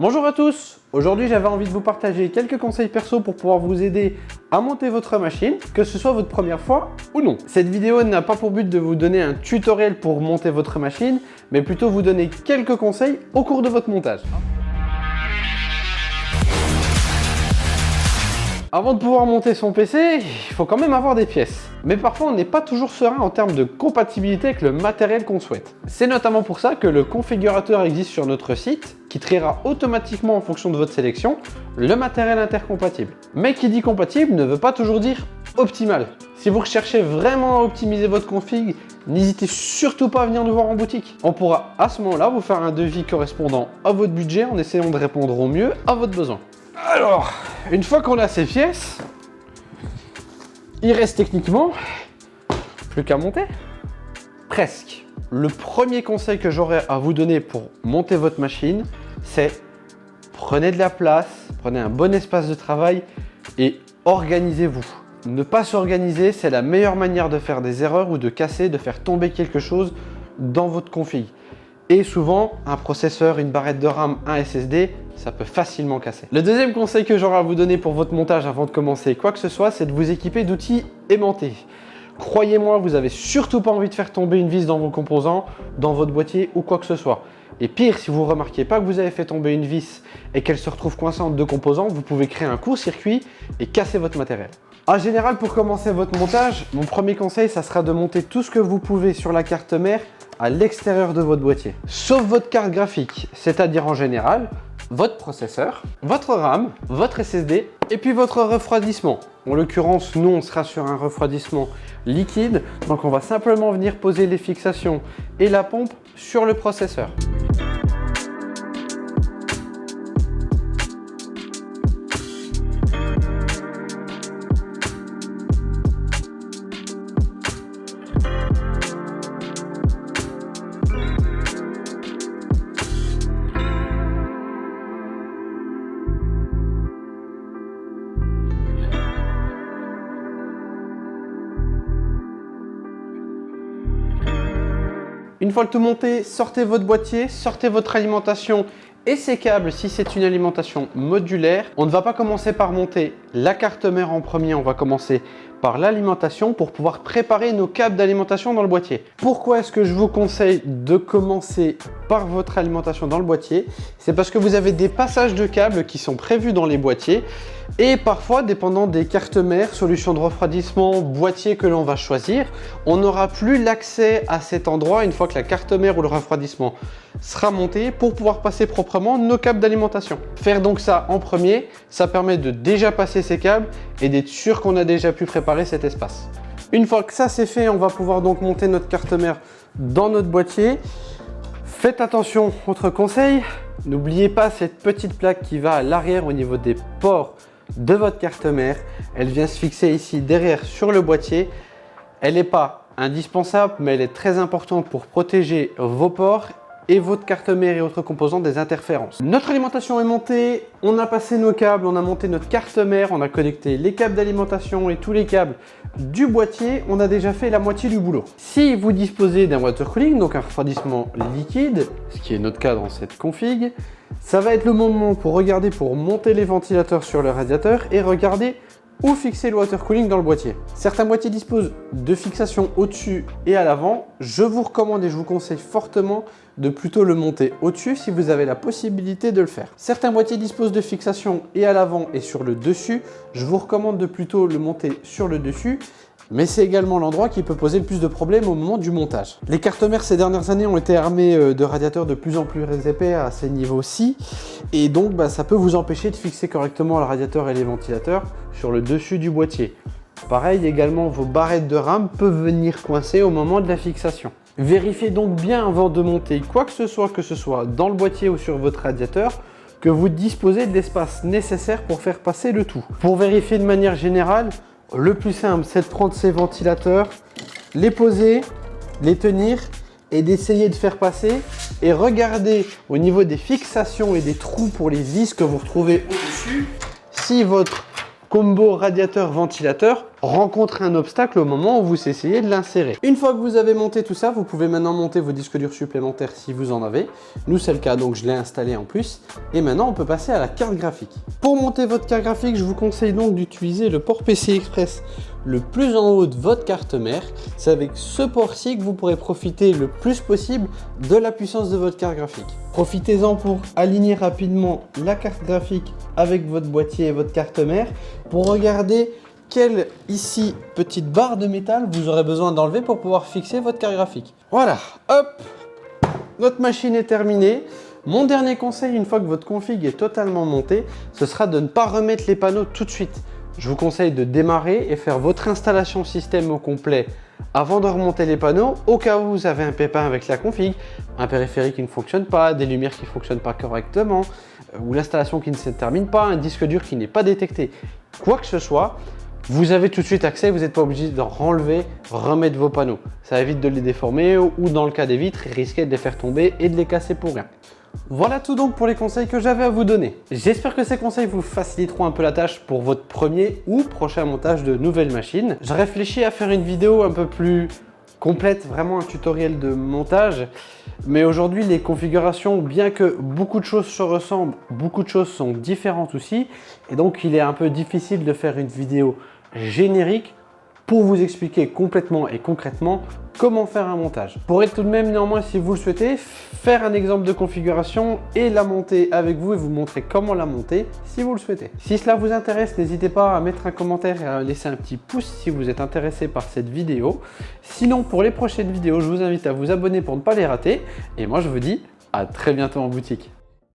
Bonjour à tous, aujourd'hui j'avais envie de vous partager quelques conseils perso pour pouvoir vous aider à monter votre machine, que ce soit votre première fois ou non. Cette vidéo n'a pas pour but de vous donner un tutoriel pour monter votre machine, mais plutôt vous donner quelques conseils au cours de votre montage. Avant de pouvoir monter son PC, il faut quand même avoir des pièces. Mais parfois, on n'est pas toujours serein en termes de compatibilité avec le matériel qu'on souhaite. C'est notamment pour ça que le configurateur existe sur notre site, qui triera automatiquement en fonction de votre sélection le matériel intercompatible. Mais qui dit compatible ne veut pas toujours dire optimal. Si vous recherchez vraiment à optimiser votre config, n'hésitez surtout pas à venir nous voir en boutique. On pourra à ce moment-là vous faire un devis correspondant à votre budget en essayant de répondre au mieux à votre besoin. Alors, une fois qu'on a ces pièces, il reste techniquement plus qu'à monter. Presque. Le premier conseil que j'aurais à vous donner pour monter votre machine, c'est prenez de la place, prenez un bon espace de travail et organisez-vous. Ne pas s'organiser, c'est la meilleure manière de faire des erreurs ou de casser, de faire tomber quelque chose dans votre config. Et souvent, un processeur, une barrette de RAM, un SSD, ça peut facilement casser. Le deuxième conseil que j'aurai à vous donner pour votre montage avant de commencer quoi que ce soit, c'est de vous équiper d'outils aimantés. Croyez-moi, vous n'avez surtout pas envie de faire tomber une vis dans vos composants, dans votre boîtier ou quoi que ce soit. Et pire, si vous ne remarquez pas que vous avez fait tomber une vis et qu'elle se retrouve coincée entre deux composants, vous pouvez créer un court-circuit et casser votre matériel. En général, pour commencer votre montage, mon premier conseil, ça sera de monter tout ce que vous pouvez sur la carte mère à l'extérieur de votre boîtier. Sauf votre carte graphique, c'est-à-dire en général, votre processeur, votre RAM, votre SSD et puis votre refroidissement. En l'occurrence, nous, on sera sur un refroidissement liquide, donc on va simplement venir poser les fixations et la pompe sur le processeur. Une fois le tout monté, sortez votre boîtier, sortez votre alimentation et ses câbles si c'est une alimentation modulaire. On ne va pas commencer par monter la carte mère en premier, on va commencer par l'alimentation pour pouvoir préparer nos câbles d'alimentation dans le boîtier. Pourquoi est-ce que je vous conseille de commencer par votre alimentation dans le boîtier? C'est parce que vous avez des passages de câbles qui sont prévus dans les boîtiers et parfois, dépendant des cartes mères, solution de refroidissement, boîtier que l'on va choisir, on n'aura plus l'accès à cet endroit une fois que la carte mère ou le refroidissement sera monté pour pouvoir passer proprement nos câbles d'alimentation. Faire donc ça en premier, ça permet de déjà passer ces câbles et d'être sûr qu'on a déjà pu préparer cet espace. Une fois que ça c'est fait, on va pouvoir donc monter notre carte mère dans notre boîtier. Faites attention, autre conseil, n'oubliez pas cette petite plaque qui va à l'arrière au niveau des ports de votre carte mère. Elle vient se fixer ici derrière sur le boîtier. Elle n'est pas indispensable, mais elle est très importante pour protéger vos ports et votre carte mère et autres composants des interférences. Notre alimentation est montée, on a passé nos câbles, on a monté notre carte mère, on a connecté les câbles d'alimentation et tous les câbles du boîtier, on a déjà fait la moitié du boulot. Si vous disposez d'un water cooling, donc un refroidissement liquide, ce qui est notre cas dans cette config, ça va être le moment pour regarder, pour monter les ventilateurs sur le radiateur et regarder où fixer le water cooling dans le boîtier. Certains boîtiers disposent de fixations au-dessus et à l'avant. Je vous recommande et je vous conseille fortement de plutôt le monter au-dessus si vous avez la possibilité de le faire. Certains boîtiers disposent de fixations et à l'avant et sur le dessus. Je vous recommande de plutôt le monter sur le dessus, mais c'est également l'endroit qui peut poser le plus de problèmes au moment du montage. Les cartes mères ces dernières années ont été armées de radiateurs de plus en plus épais à ces niveaux-ci, et donc ça peut vous empêcher de fixer correctement le radiateur et les ventilateurs sur le dessus du boîtier. Pareil également, vos barrettes de RAM peuvent venir coincer au moment de la fixation. Vérifiez donc bien avant de monter quoi que ce soit dans le boîtier ou sur votre radiateur, que vous disposez de l'espace nécessaire pour faire passer le tout. Pour vérifier de manière générale, le plus simple, c'est de prendre ces ventilateurs, les poser, les tenir et d'essayer de faire passer et regarder au niveau des fixations et des trous pour les vis que vous retrouvez au-dessus si votre combo radiateur-ventilateur rencontre un obstacle au moment où vous essayez de l'insérer. Une fois que vous avez monté tout ça, vous pouvez maintenant monter vos disques durs supplémentaires si vous en avez. Nous c'est le cas, donc je l'ai installé en plus. Et maintenant on peut passer à la carte graphique. Pour monter votre carte graphique, je vous conseille donc d'utiliser le port PCI Express le plus en haut de votre carte mère. C'est avec ce port-ci que vous pourrez profiter le plus possible de la puissance de votre carte graphique. Profitez-en pour aligner rapidement la carte graphique avec votre boîtier et votre carte mère pour regarder quelle ici petite barre de métal vous aurez besoin d'enlever pour pouvoir fixer votre carte graphique. Voilà, hop, notre machine est terminée. Mon dernier conseil, une fois que votre config est totalement monté, ce sera de ne pas remettre les panneaux tout de suite. Je vous conseille de démarrer et faire votre installation système au complet avant de remonter les panneaux, au cas où vous avez un pépin avec la config, un périphérique qui ne fonctionne pas, des lumières qui ne fonctionnent pas correctement, ou l'installation qui ne se termine pas, un disque dur qui n'est pas détecté. Quoi que ce soit, vous avez tout de suite accès, vous n'êtes pas obligé d'en renlever, remettre vos panneaux. Ça évite de les déformer ou dans le cas des vitres, risquer de les faire tomber et de les casser pour rien. Voilà tout donc pour les conseils que j'avais à vous donner. J'espère que ces conseils vous faciliteront un peu la tâche pour votre premier ou prochain montage de nouvelles machines. Je réfléchis à faire une vidéo un peu plus complète, vraiment un tutoriel de montage. Mais aujourd'hui, les configurations, bien que beaucoup de choses se ressemblent, beaucoup de choses sont différentes aussi. Et donc, il est un peu difficile de faire une vidéo générique pour vous expliquer complètement et concrètement comment faire un montage. Vous pourrez tout de même néanmoins, si vous le souhaitez, faire un exemple de configuration et la monter avec vous et vous montrer comment la monter si vous le souhaitez. Si cela vous intéresse, n'hésitez pas à mettre un commentaire et à laisser un petit pouce si vous êtes intéressé par cette vidéo. Sinon, pour les prochaines vidéos, je vous invite à vous abonner pour ne pas les rater. Et moi, je vous dis à très bientôt en boutique.